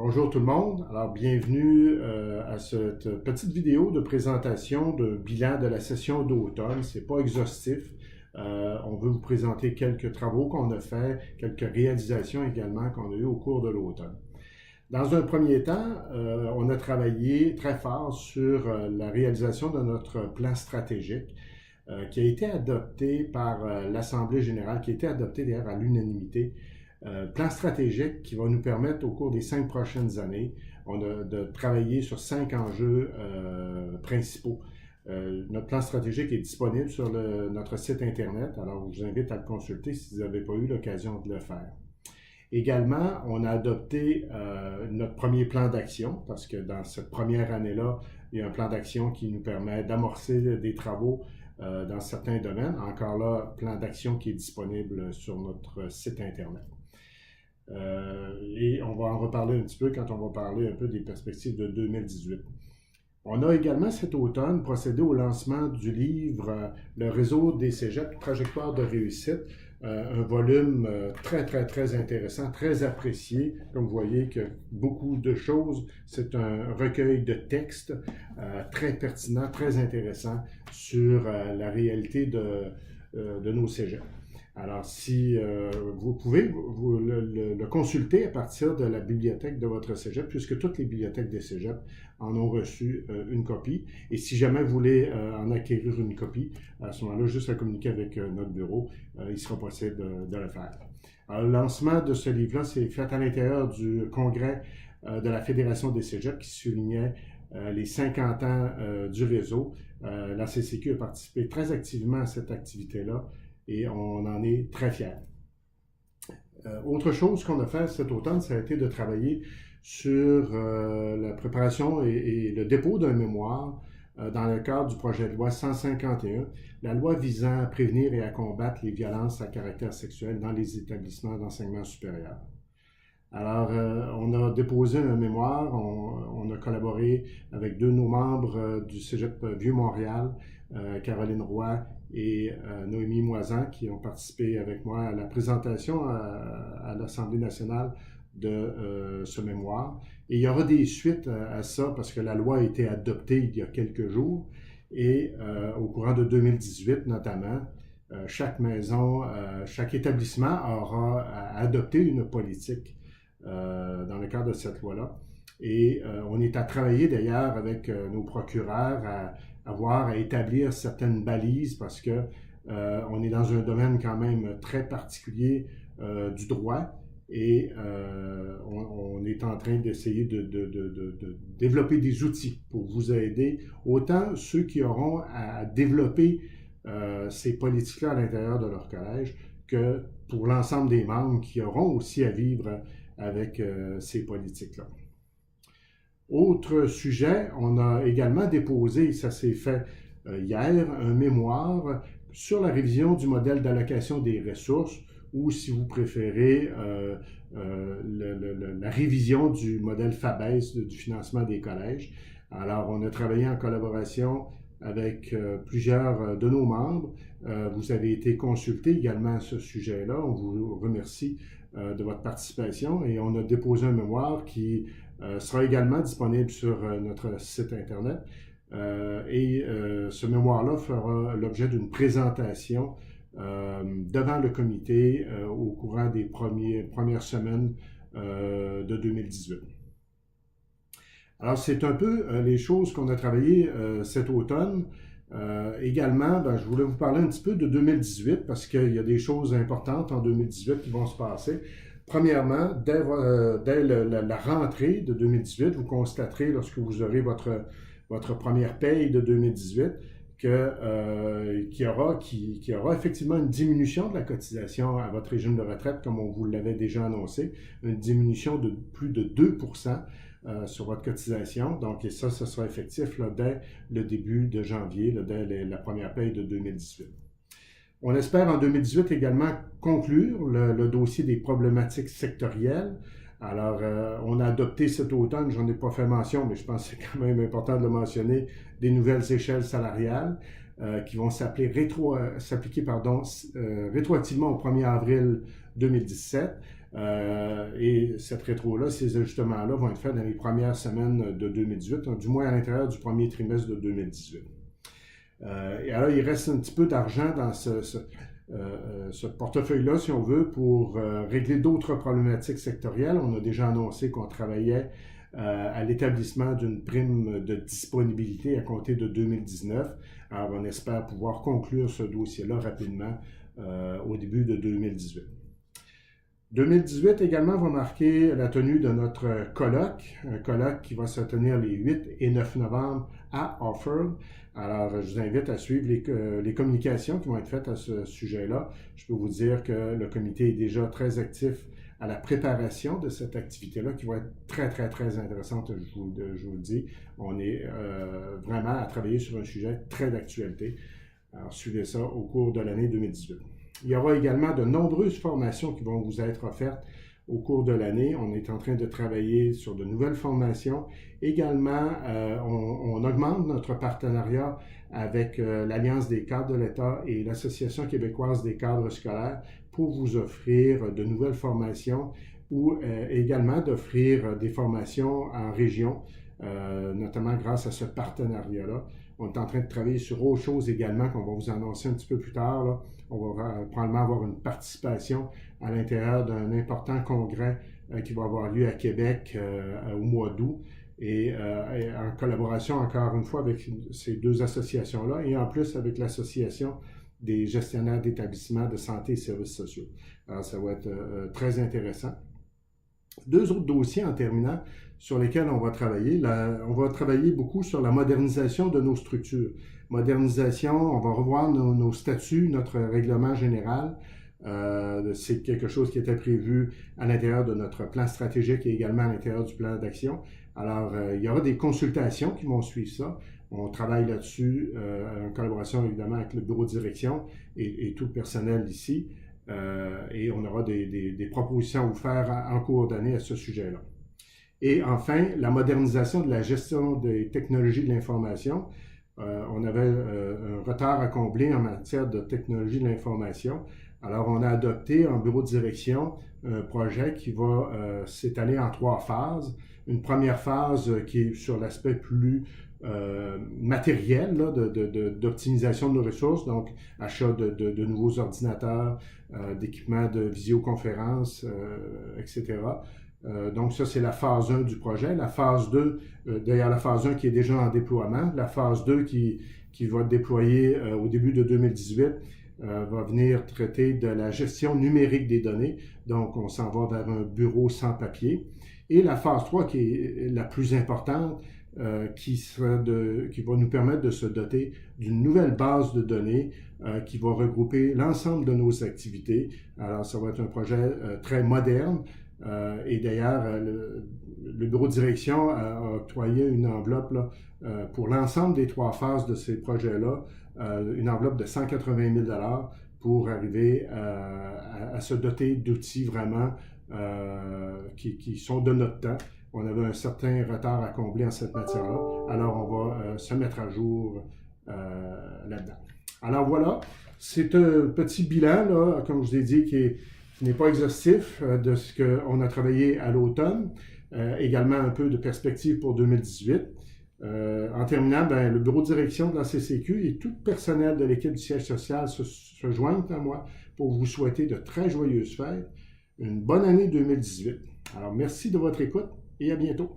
Bonjour tout le monde. Alors, bienvenue à cette petite vidéo de présentation de bilan de la session d'automne. C'est pas exhaustif. On veut vous présenter quelques travaux qu'on a faits, quelques réalisations également qu'on a eues au cours de l'automne. Dans un premier temps, on a travaillé très fort sur la réalisation de notre plan stratégique qui a été adopté par l'Assemblée générale, qui a été adopté d'ailleurs à l'unanimité. Plan stratégique qui va nous permettre au cours des 5 prochaines années de travailler sur 5 enjeux principaux. Notre plan stratégique est disponible sur notre site Internet, alors je vous invite à le consulter si vous n'avez pas eu l'occasion de le faire. Également, on a adopté notre premier plan d'action, parce que dans cette première année-là, il y a un plan d'action qui nous permet d'amorcer des travaux dans certains domaines. Encore là, plan d'action qui est disponible sur notre site Internet. Et on va en reparler un petit peu quand on va parler un peu des perspectives de 2018. On a également cet automne procédé au lancement du livre Le réseau des cégeps, trajectoire de réussite, un volume très intéressant, très apprécié. Comme vous voyez que beaucoup de choses, c'est un recueil de textes très pertinent, très intéressant sur la réalité de nos cégeps. Alors, si vous pouvez le consulter à partir de la bibliothèque de votre cégep, puisque toutes les bibliothèques des cégeps en ont reçu une copie. Et si jamais vous voulez en acquérir une copie, à ce moment-là, juste à communiquer avec notre bureau, il sera possible de le faire. Alors, le lancement de ce livre-là, c'est fait à l'intérieur du congrès de la Fédération des cégeps qui soulignait les 50 ans du réseau. La CCQ a participé très activement à cette activité-là. Et on en est très fiers. Autre chose qu'on a fait cet automne, ça a été de travailler sur la préparation et le dépôt d'un mémoire dans le cadre du projet de loi 151, la loi visant à prévenir et à combattre les violences à caractère sexuel dans les établissements d'enseignement supérieur. Alors, on a déposé un mémoire, on a collaboré avec deux de nos membres du Cégep Vieux-Montréal, Caroline Roy et Noémie Moisan, qui ont participé avec moi à la présentation à l'Assemblée nationale de ce mémoire. Et il y aura des suites à ça parce que la loi a été adoptée il y a quelques jours et au courant de 2018 notamment, chaque maison, chaque établissement aura adopté une politique dans le cadre de cette loi-là. Et on est à travailler d'ailleurs avec nos procureurs à établir certaines balises parce que on est dans un domaine quand même très particulier du droit et on est en train d'essayer de développer des outils pour vous aider, autant ceux qui auront à développer ces politiques-là à l'intérieur de leur collège que pour l'ensemble des membres qui auront aussi à vivre avec ces politiques-là. Autre sujet, on a également déposé, ça s'est fait hier, un mémoire sur la révision du modèle d'allocation des ressources ou, si vous préférez, la révision du modèle FABES du financement des collèges. Alors, on a travaillé en collaboration avec plusieurs de nos membres. Vous avez été consultés également à ce sujet-là. On vous remercie de votre participation et on a déposé un mémoire qui sera également disponible sur notre site Internet. Ce mémoire-là fera l'objet d'une présentation devant le comité au courant des premières semaines de 2018. Alors, c'est un peu les choses qu'on a travaillées cet automne. Également, je voulais vous parler un petit peu de 2018 parce qu'il y a des choses importantes en 2018 qui vont se passer. Premièrement, dès la rentrée de 2018, vous constaterez lorsque vous aurez votre première paye de 2018 qu'il y aura effectivement une diminution de la cotisation à votre régime de retraite, comme on vous l'avait déjà annoncé, une diminution de plus de 2% sur votre cotisation. Donc, et ça sera effectif là, dès le début de janvier, là, dès la première paye de 2018. On espère en 2018 également conclure le dossier des problématiques sectorielles. Alors, on a adopté cet automne, j'en ai pas fait mention, mais je pense que c'est quand même important de le mentionner, des nouvelles échelles salariales qui vont s'appliquer rétroactivement au 1er avril 2017. Et cette rétro-là, ces ajustements-là vont être faits dans les premières semaines de 2018, du moins à l'intérieur du premier trimestre de 2018. Et alors, il reste un petit peu d'argent dans ce portefeuille-là, si on veut, pour régler d'autres problématiques sectorielles. On a déjà annoncé qu'on travaillait à l'établissement d'une prime de disponibilité à compter de 2019. Alors, on espère pouvoir conclure ce dossier-là rapidement au début de 2018. 2018 également va marquer la tenue de notre colloque, un colloque qui va se tenir les 8 et 9 novembre à Offord. Alors, je vous invite à suivre les communications qui vont être faites à ce sujet-là. Je peux vous dire que le comité est déjà très actif à la préparation de cette activité-là, qui va être très, très, très intéressante, je vous le dis. On est vraiment à travailler sur un sujet très d'actualité. Alors, suivez ça au cours de l'année 2018. Il y aura également de nombreuses formations qui vont vous être offertes au cours de l'année. On est en train de travailler sur de nouvelles formations. Également, on augmente notre partenariat avec l'Alliance des cadres de l'État et l'Association québécoise des cadres scolaires pour vous offrir de nouvelles formations ou également d'offrir des formations en région, notamment grâce à ce partenariat-là. On est en train de travailler sur autre chose également qu'on va vous annoncer un petit peu plus tard, là. On va probablement avoir une participation à l'intérieur d'un important congrès qui va avoir lieu à Québec au mois d'août et en collaboration encore une fois avec ces deux associations-là et en plus avec l'Association des gestionnaires d'établissements de santé et services sociaux. Alors, ça va être très intéressant. Deux autres dossiers en terminant sur lesquels on va travailler. On va travailler beaucoup sur la modernisation de nos structures. Modernisation, on va revoir nos statuts, notre règlement général. C'est quelque chose qui était prévu à l'intérieur de notre plan stratégique et également à l'intérieur du plan d'action. Alors, il y aura des consultations qui vont suivre ça. On travaille là-dessus en collaboration évidemment avec le bureau de direction et tout le personnel ici. Et on aura des propositions à vous faire en cours d'année à ce sujet-là. Et enfin, la modernisation de la gestion des technologies de l'information. On avait un retard à combler en matière de technologie de l'information. Alors, on a adopté en bureau de direction un projet qui va s'étaler en 3 phases. Une première phase qui est sur l'aspect plus matériel là, d'optimisation de nos ressources, donc achat de nouveaux ordinateurs, d'équipements de visioconférence, etc. Donc ça, c'est la phase 1 du projet. La phase 2, d'ailleurs la phase 1 qui est déjà en déploiement, la phase 2 qui va être déployée au début de 2018, va venir traiter de la gestion numérique des données. Donc, on s'en va vers un bureau sans papier. Et la phase 3, qui est la plus importante, qui va nous permettre de se doter d'une nouvelle base de données qui va regrouper l'ensemble de nos activités. Alors, ça va être un projet très moderne. Et d'ailleurs, le bureau de direction a octroyé une enveloppe là, pour l'ensemble des 3 phases de ces projets-là, une enveloppe de 180 000 $ pour arriver à se doter d'outils vraiment qui sont de notre temps. On avait un certain retard à combler en cette matière-là, alors on va se mettre à jour là-dedans. Alors voilà, c'est un petit bilan, là, comme je vous ai dit, qui n'est pas exhaustif de ce qu'on a travaillé à l'automne, également un peu de perspective pour 2018. En terminant, le bureau de direction de la CCQ et tout le personnel de l'équipe du siège social se joignent à moi pour vous souhaiter de très joyeuses fêtes, une bonne année 2018. Alors merci de votre écoute et à bientôt.